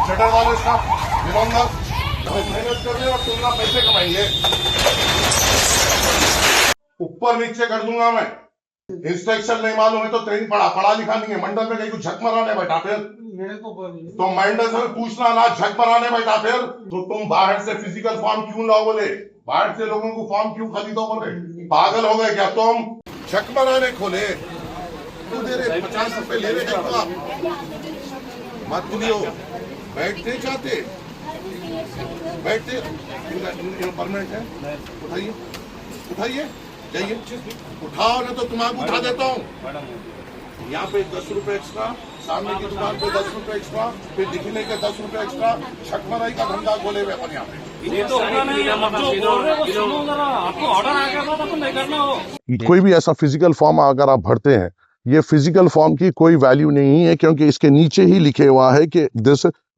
Shutter वाले साहब दिवंगत मेहनत कर रहे और तुम ना पैसे कमाइए। ऊपर नीचे कर दूंगा मैं। इंस्ट्रक्शन नहीं मालूम है तो ट्रेन पढ़ा लिखा नहीं है। मंडल में कहीं कुछ झक मराने बैठा फिर तो मंडल से पूछना ना, झक मराने बैठा फिर तो तुम बाहर से फिजिकल फॉर्म क्यों लाओ बोले? बाहर से लोगों को फॉर्म क्यों खरीदो बोले? पागल हो गए क्या तुम? झक मराने खोले तू दे रहे 50 रुपए ले रहे हैं मत लियो। बैठते चाहते बैठते परमानेंट है। उठाइए उठाइए जाइए, उठाओ ना तो तुम्हारा उठा देता हूँ। यहाँ पे 10 रुपए एक्स्ट्रा, सामने की दुकान पे 10 रुपए एक्स्ट्रा, फिर दिखने के 10 रुपए एक्स्ट्रा। छकमराई का धंधा खोले हुए अपन यहाँ पे। ये तो होना नहीं, आप जो बोल रहे हो सुनो जरा, आपको ऑर्डर आ गया था तो नहीं करना हो। कोई भी ऐसा फिजिकल फॉर्म अगर आप भरते हैं, ये फिजिकल फॉर्म की कोई वैल्यू नहीं है, क्योंकि इसके नीचे ही लिखे हुआ है कि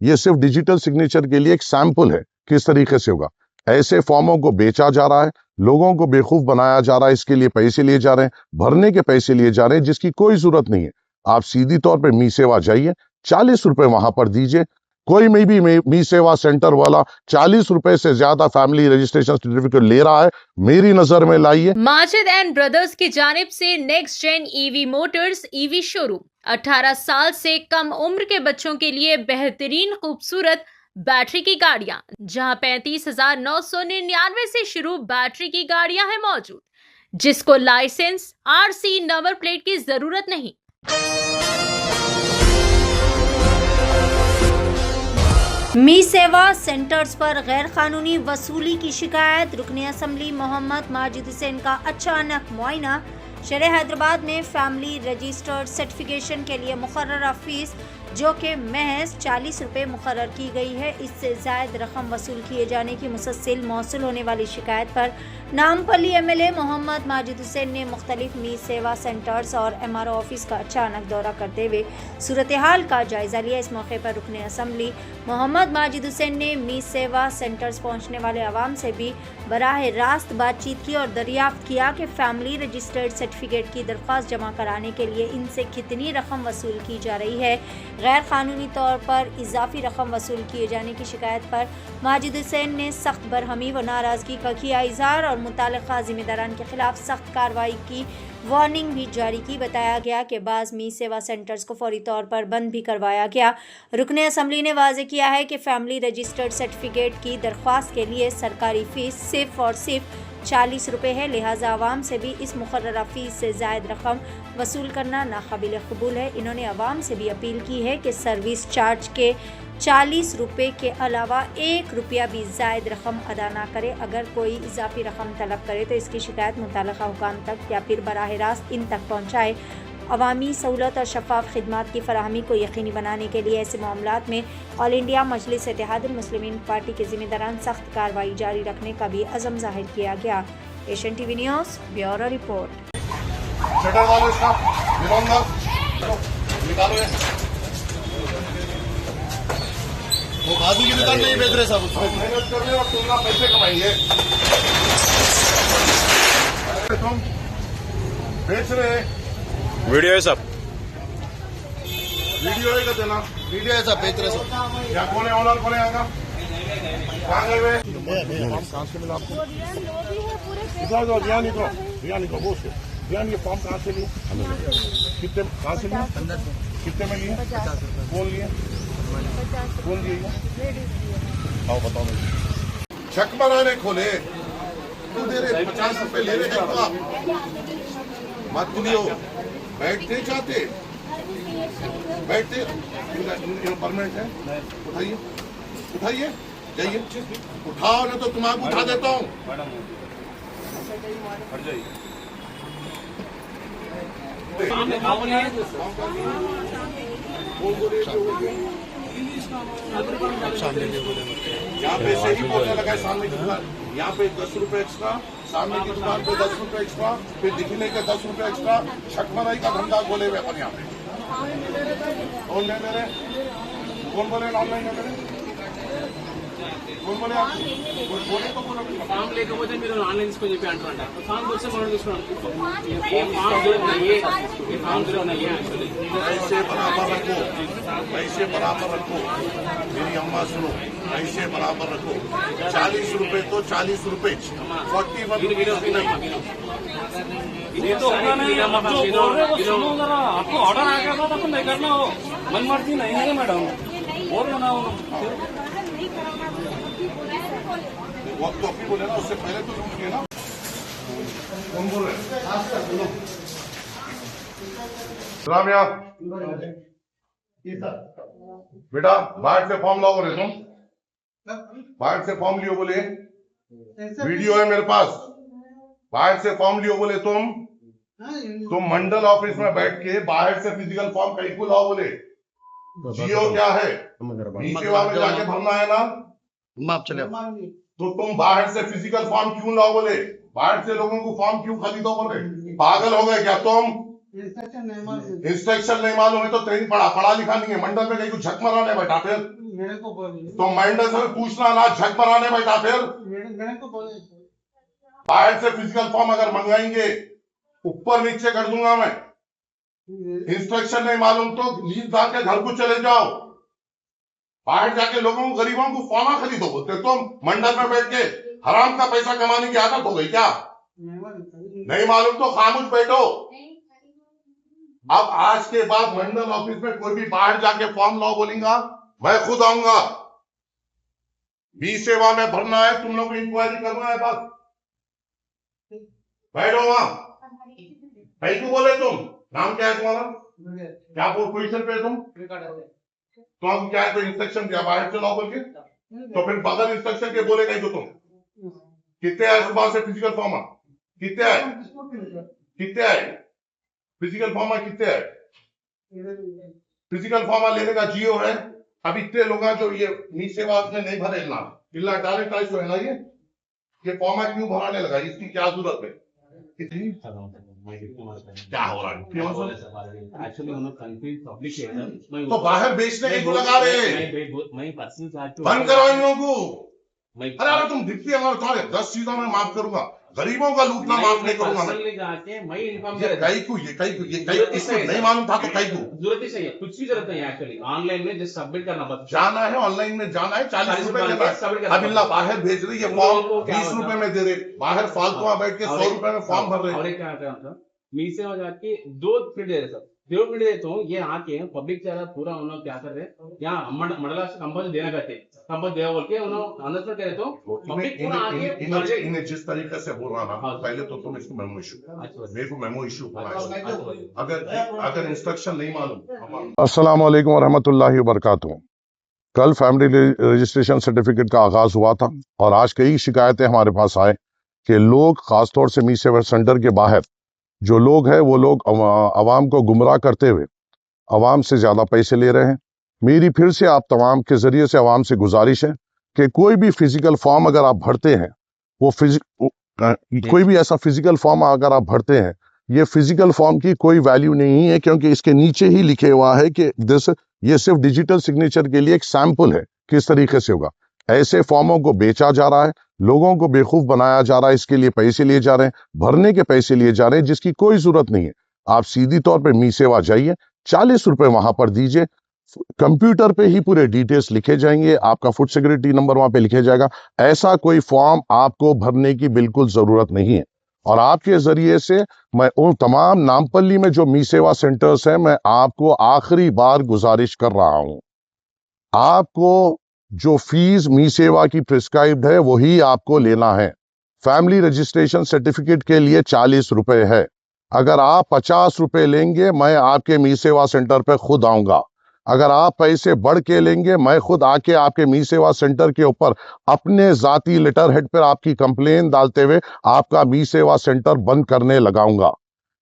ये सिर्फ डिजिटल सिग्नेचर के लिए एक सैंपल है किस तरीके से होगा। ऐसे फॉर्मों को बेचा जा रहा है, लोगों को बेवकूफ बनाया जा रहा है, इसके लिए पैसे लिए जा रहे हैं, भरने के पैसे लिए जा रहे हैं जिसकी कोई जरूरत नहीं है। आप सीधी तौर पे मी सेवा जाइए, 40 रुपए वहां पर दीजिए। कोई में भी मी सेवा सेंटर वाला 40 रुपए से ज्यादा फैमिली रजिस्ट्रेशन सर्टिफिकेट ले रहा है, मेरी नजर में लाइए। माजिद एंड ब्रदर्स की जानिब से next gen EV motors EV showroom 18 साल से कम उम्र के बच्चों के लिए बेहतरीन खूबसूरत बैटरी की गाड़ियां, जहां 35,999 से शुरू बैटरी की गाड़ियां हैं मौजूद, जिसको लाइसेंस आरसी नंबर प्लेट की जरूरत नहीं। मी सेवा सेंटर्स पर गैर कानूनी वसूली की शिकायत। रुकने असम्बली मोहम्मद माजिद हुसैन का अचानक मुआयना। शहर हैदराबाद में फैमिली रजिस्टर्ड सर्टिफिकेशन के लिए मुकर्ररा फीस जो कि महज 40 रुपये मुकर्रर की गई है, इससे ज़ायद रकम वसूल किए जाने की मुसलसल मौसूल होने वाली शिकायत पर नामपल्ली एमएलए मोहम्मद माजिद हुसैन ने मुख्तलिफ मी सेवा सेंटर्स और एमआरओ ऑफिस का अचानक दौरा करते हुए सूरत हाल का जायज़ा लिया। इस मौके पर रुकने असम्बली मोहम्मद माजिद हुसैन ने मी सेवा सेंटर्स पहुँचने वाले आवाम से भी बराह रास्त बातचीत की और दरियाफ्त किया कि फैमिली रजिस्टर्ड सर्टिफिकेट की दरख्वास्त जमा कराने के लिए इनसे कितनी रकम वसूल की जा रही है। गैर कानूनी तौर पर इजाफी रकम वसूल किए जाने की शिकायत पर माजिद हुसैन ने सख्त बरहमी व नाराज़गी का किया इज़हार और मुताल्लिक़ा ज़िम्मेदारान के खिलाफ सख्त कार्रवाई की वार्निंग भी जारी की। बताया गया कि बाज़ मी सेवा सेंटर्स को फौरी तौर पर बंद भी करवाया गया। रुकने असम्बली ने वाज़े किया है कि फैमिली रजिस्टर्ड सर्टिफिकेट की दरख्वास्त के लिए सरकारी फ़ीस सिर्फ़ और सिर्फ 40 रुपये है, लिहाजा आवाम से भी इस मुकर्ररा फ़ीस से ज़ायद रकम वसूल करना नाकाबिल कबूल है। इन्होंने आवाम से भी अपील की है कि सर्विस चार्ज के 40 रुपये के अलावा 1 रुपया भी ज़ायद रकम अदा ना करे। अगर कोई इजाफी रकम तलब करे तो इसकी शिकायत मुताल्लिक़ा हुकाम तक या फिर बराह रास्त इन तक पहुँचाए। अवामी सहूलत और शफाफ खिदमात की फराहमी को यकीनी बनाने के लिए ऐसे मामलात में ऑल इंडिया मजलिस इत्तेहादुल मुस्लिमीन पार्टी के ज़िम्मेदारान सख्त कार्रवाई जारी रखने का भी अज़म ज़ाहिर किया गया। Asian TV news bureau report. Shutter वाले साहब दिवंगत निकालो वो बाजू की दुकान में ही बेच रहे साहब। मेहनत कर रहे और तुम ना पैसे कमाइए। तुम बेच रहे वीडियो है सब, वीडियो है देना, वीडियो है सब, बेच रहे सब। क्या कौन है ऑनर, कौन है आएगा? कहाँ गए हुए? कहाँ से मिला आपको? निकलो रिया निकलो वो से रियान, ये फॉर्म कहाँ से लिए? कितने कहाँ से लिए? कितने में लिए? कौन लिए? कौन दिए? आओ बताओ मुझे। छक मराने खोले तू दे रहे 50 रुपए ले रहे हैं मत लियो। बैठते चाहते बैठते परमानेंट है। उठाइए उठाइए जाइए, उठाओ ना तो तुम्हारा उठा देता हूँ। यहाँ पे से ही बोलने लगा है सामने की दुकान, यहाँ पे 10 रुपए एक्स्ट्रा, सामने की दुकान पे 10 रुपए एक्स्ट्रा, फिर दिखने के 10 रुपए एक्स्ट्रा। छकमराई का धंधा खोले हुए अपन यहाँ पे। कौन ले रहे? कौन बोले ऑनलाइन ले रहे? कौन बोले आप? कोई बोले तो बोलो। ఫామ్ లేకపోతే మీరు ఆన్లైన్ తీసుకొని చెప్పి అంటారంట ఫామ్ వచ్చే మనం తీసుకున్నాం ये फॉर्म जरूरत नहीं है ये फॉर्म जरूरत नहीं है एक्चुअली पैसे बराबर रखो, पैसे बराबर रखो, मेरी अम्मा सुनो, पैसे बराबर रखो। 40 रुपए तो 40 रुपए, 41 ये तो होगा नहीं आप जो बोल रहे हो वो सुनो जरा आपको ऑर्डर आ गया था तो नहीं करना हो मन मर्जी नहीं है मैडम बोल रहा ना वक्त तो अभी बोले ना, उससे पहले तो रुक गए ना। कौन बोल रहे हैं? रामिया बेटा बाहर से फॉर्म लाओ बोले तुम, बाहर से फॉर्म लियो बोले, वीडियो है मेरे पास, बाहर से फॉर्म लियो बोले तुम मंडल ऑफिस में बैठ के बाहर से फिजिकल फॉर्म कहीं को लाओ बोले। जियो क्या है नीचे वहां में जाके भरना है ना, माफ चले तो तुम बाहर से फिजिकल फॉर्म क्यों लाओ बोले, बाहर से लोगों को फॉर्म क्यों खरीदो बोले? पागल हो गए क्या तुम? इंस्ट्रक्शन नहीं मालूम है तो ट्रेन पढ़ा लिखा नहीं है, मंडल में कहीं को झक मराने बैठा फिर तो मंडल से पूछना ना, झक मराने बैठा फिर बाहर से फिजिकल फॉर्म अगर मंगवाएंगे ऊपर नीचे कर दूंगा मैं। इंस्ट्रक्शन नहीं मालूम तो लीज डाल के घर को चले जाओ, बाहर जाके लोगों को गरीबों को फॉर्म खरीदो बोलते तुम। मंडल में बैठ के हराम का पैसा कमाने की आदत हो गई क्या? नहीं मालूम तो खामोश बैठो। अब आज के बाद मंडल ऑफिस में कोई भी बाहर जाके फॉर्म लाओ बोलेगा मैं खुद आऊंगा। बी सेवा में भरना है, तुम लोग को इंक्वायरी करना है, बस बैठो वहां। भाई को बोले तुम, नाम क्या है तुम्हारा, क्या पोजीशन पे है तुम? तो हम क्या है तो इंस्ट्रक्शन दिया बाहर से लाओ बोल के, तो फिर बगैर इंस्ट्रक्शन के बोले गए तो तुम कितने आए सुबह से फिजिकल फॉर्म कितने आए, कितने आए फिजिकल फॉर्म कितने आए? फिजिकल फॉर्म लेने का जियो है। अब इतने लोग हैं जो ये मी सेवा में नहीं भरे ना, इल्ला डायरेक्ट टाइप है ना, ये फॉर्म क्यों भराने लगा, इसकी क्या जरूरत है? क्या हो रहा है? एक्चुअली कंफ्यूज पब्लिक है तो बाहर बेचने के क्यों लगा रहे हैं? मैं पर्सनल चार्ज बंद करो इन लोगों को। अरे तुम दिखती है हमारे तुम्हारे 10 चीजों में माफ करूंगा, गरीबों का लूटना माफ नहीं करूंगा मैं। मैं इन्फॉर्म ये कई को इसको नहीं मालूम था तो कई को जरूरत ही चाहिए, कुछ भी जरूरत नहीं है एक्चुअली। ऑनलाइन में जस्ट सबमिट करना बस जाना है, ऑनलाइन में जाना है, 40 रुपए देना है। अब इल्ला बाहर भेज रही है फॉर्म 20 रुपए में दे रहे, बाहर फालतू बैठ के 100 रुपए में फॉर्म भर रहे। और एक क्या था मी से हो जाके 2 मिनट दे रहे सब, 2 मिनट देता हूँ। ये आके पब्लिक चारा पूरा उन लोग क्या कर रहे हैं यहाँ मंडला से कंपनी देना करते कंपनी दे बोल के उन्होंने अंदर कह रहे तो पब्लिक पूरा आके इन्हें जिस तरीके से बोल रहा ना, पहले तो तुम इसको मेमो इशू, मेरे को मेमो इशू बोला अगर इंस्ट्रक्शन नहीं मालूम। अस्सलाम वालेकुम वरहमतुल्लाहि वबरकातुहू। कल फैमिली रजिस्ट्रेशन सर्टिफिकेट का आगाज हुआ था और आज कई शिकायतें हमारे पास आए कि लोग खासतौर से मी सेवा सेंटर के बाहर जो लोग हैं वो लोग अवाम को गुमराह करते हुए अवाम से ज़्यादा पैसे ले रहे हैं। मेरी फिर से आप तमाम के ज़रिए से अवाम से गुजारिश है कि कोई भी फिजिकल फॉर्म अगर आप भरते हैं, कोई भी ऐसा फिजिकल फॉर्म अगर आप भरते हैं, ये फिजिकल फॉर्म की कोई वैल्यू नहीं है, क्योंकि इसके नीचे ही लिखे हुआ है कि ये सिर्फ डिजिटल सिग्नेचर के लिए एक सैंपल है किस तरीके से होगा। ऐसे फॉर्मों को बेचा जा रहा है, लोगों को बेवकूफ बनाया जा रहा है, इसके लिए पैसे लिए जा रहे हैं, भरने के पैसे लिए जा रहे हैं जिसकी कोई जरूरत नहीं है। आप सीधी तौर पे मी सेवा जाइए, 40 रुपए वहां पर दीजिए, कंप्यूटर पे ही पूरे डिटेल्स लिखे जाएंगे, आपका फूड सिक्योरिटी नंबर वहां पे लिखे जाएगा। ऐसा कोई फॉर्म आपको भरने की बिल्कुल जरूरत नहीं है। और आपके जरिए से मैं उन तमाम नामपल्ली में जो मी सेवा सेंटर्स हैं, मैं आपको आखिरी बार गुजारिश कर रहा हूं, आपको जो फीस मी सेवा की प्रिस्क्राइब्ड है वही आपको लेना है। फैमिली रजिस्ट्रेशन सर्टिफिकेट के लिए 40 रुपए है। अगर आप 50 रुपए लेंगे, मैं आपके मी सेवा सेंटर पे खुद आऊंगा। अगर आप पैसे बढ़ के लेंगे, मैं खुद आके आपके मी सेवा सेंटर के ऊपर अपने जाती लेटर हेड पर आपकी कंप्लेन डालते हुए आपका मी सेवा सेंटर बंद करने लगाऊंगा।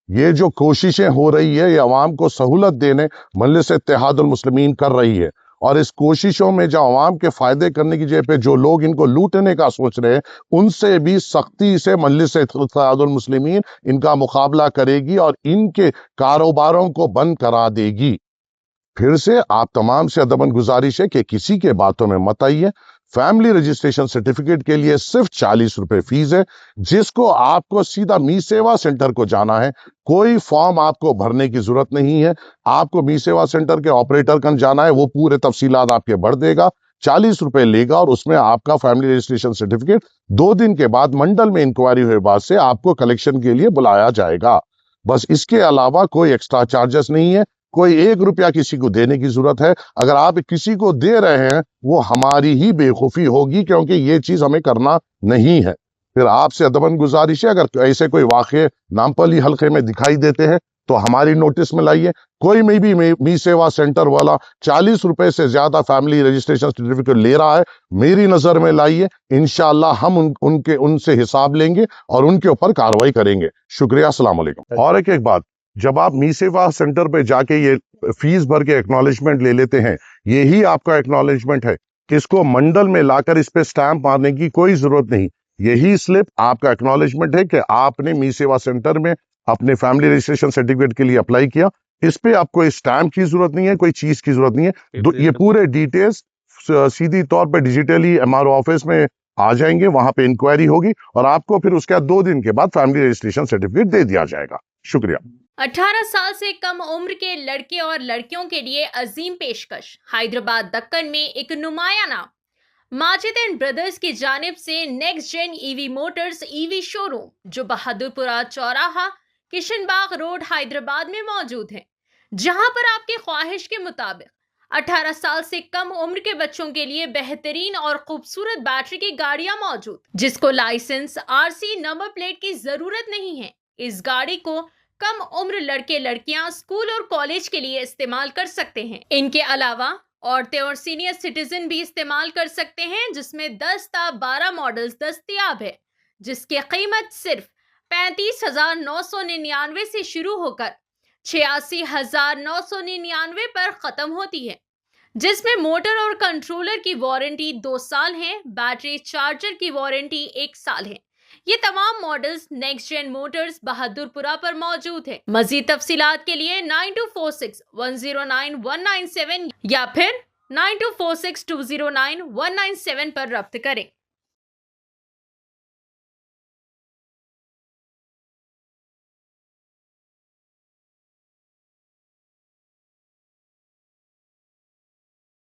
ये जो कोशिशें हो रही है, ये अवाम को सहूलत देने मजलिस इत्तेहादुल मुस्लिमीन कर रही है, और इस कोशिशों में जो अवाम के फायदे करने की जगह पे जो लोग इनको लूटने का सोच रहे हैं, उनसे भी सख्ती से मजलिस इत्तेहादुल मुस्लिमीन इनका मुकाबला करेगी और इनके कारोबारों को बंद करा देगी। फिर से आप तमाम से अदबन गुजारिश है कि किसी के बातों में मत आइए। फैमिली रजिस्ट्रेशन सर्टिफिकेट के लिए सिर्फ 40 रुपए फीस है, जिसको आपको सीधा मी सेवा सेंटर को जाना है। कोई फॉर्म आपको भरने की जरूरत नहीं है। आपको मी सेवा सेंटर के ऑपरेटर कन जाना है, वो पूरे तफसीलात आपके भर देगा, 40 रुपए लेगा और उसमें आपका फैमिली रजिस्ट्रेशन सर्टिफिकेट 2 दिन के बाद मंडल में इंक्वायरी हुए बाद से आपको कलेक्शन के लिए बुलाया जाएगा। बस इसके अलावा कोई एक्स्ट्रा चार्जेस नहीं है, कोई 1 रुपया किसी को देने की जरूरत है। अगर आप किसी को दे रहे हैं वो हमारी ही बेवकूफी होगी, क्योंकि ये चीज हमें करना नहीं है। फिर आपसे अदबन गुजारिश है, अगर ऐसे कोई वाकये नामपली हल्के में दिखाई देते हैं तो हमारी नोटिस में लाइए। कोई में भी मी सेवा सेंटर वाला 40 रुपए से ज्यादा फैमिली रजिस्ट्रेशन सर्टिफिकेट ले रहा है, मेरी नजर में लाइए। इंशाअल्लाह हम उनसे हिसाब लेंगे और उनके ऊपर कार्रवाई करेंगे। शुक्रिया, अस्सलाम वालेकुम। और एक बात, जब आप मी सेवा सेंटर पे जाके ये फीस भर के एक्नॉलेजमेंट ले लेते हैं, यही आपका एक्नॉलेजमेंट है। इसको मंडल में लाकर इस पे स्टैंप मारने की कोई जरूरत नहीं। यही स्लिप आपका एक्नॉलेजमेंट है कि आपने मी सेवा सेंटर में अपने फैमिली रजिस्ट्रेशन सर्टिफिकेट के लिए अप्लाई किया। इस पे आपको स्टैंप की जरूरत नहीं है, कोई चीज की जरूरत नहीं है। ये पूरे डिटेल्स सीधी तौर पे डिजिटली एमआरओ ऑफिस में आ जाएंगे, वहां पे इंक्वायरी होगी और आपको फिर उसके बाद 2 दिन के बाद फैमिली रजिस्ट्रेशन सर्टिफिकेट दे दिया जाएगा। शुक्रिया। 18 साल से कम उम्र के लड़के और लड़कियों के लिए अजीम पेशकश। हैदराबाद दक्कन में एक नुमाया नाम माजिद एंड ब्रदर्स की जानिब से next gen EV motors EV showroom, जो बहादुरपुरा चौराहा किशनबाग रोड हैदराबाद में मौजूद है, जहां पर आपकी ख्वाहिश के मुताबिक 18 साल से कम उम्र के बच्चों के लिए बेहतरीन और खूबसूरत बैटरी की गाड़ियां मौजूद, जिसको लाइसेंस आरसी नंबर प्लेट की जरूरत नहीं है। इस गाड़ी को कम उम्र लड़के लड़कियां स्कूल और कॉलेज के लिए इस्तेमाल कर सकते हैं। इनके अलावा औरतें और सीनियर सिटीजन भी इस्तेमाल कर सकते हैं, जिसमें 10 ता 12 मॉडल्स दस्तयाब है, जिसकी कीमत सिर्फ 35,999 से शुरू होकर 86,999 पर खत्म होती है, जिसमें मोटर और कंट्रोलर की वारंटी 2 साल है, बैटरी चार्जर की वारंटी 1 साल है। ये तमाम models next gen motors Bahadurpura पर मौजूद है। मजीद तफसीलात के लिए 9246109197 या फिर 9246209197 पर रब्त करें।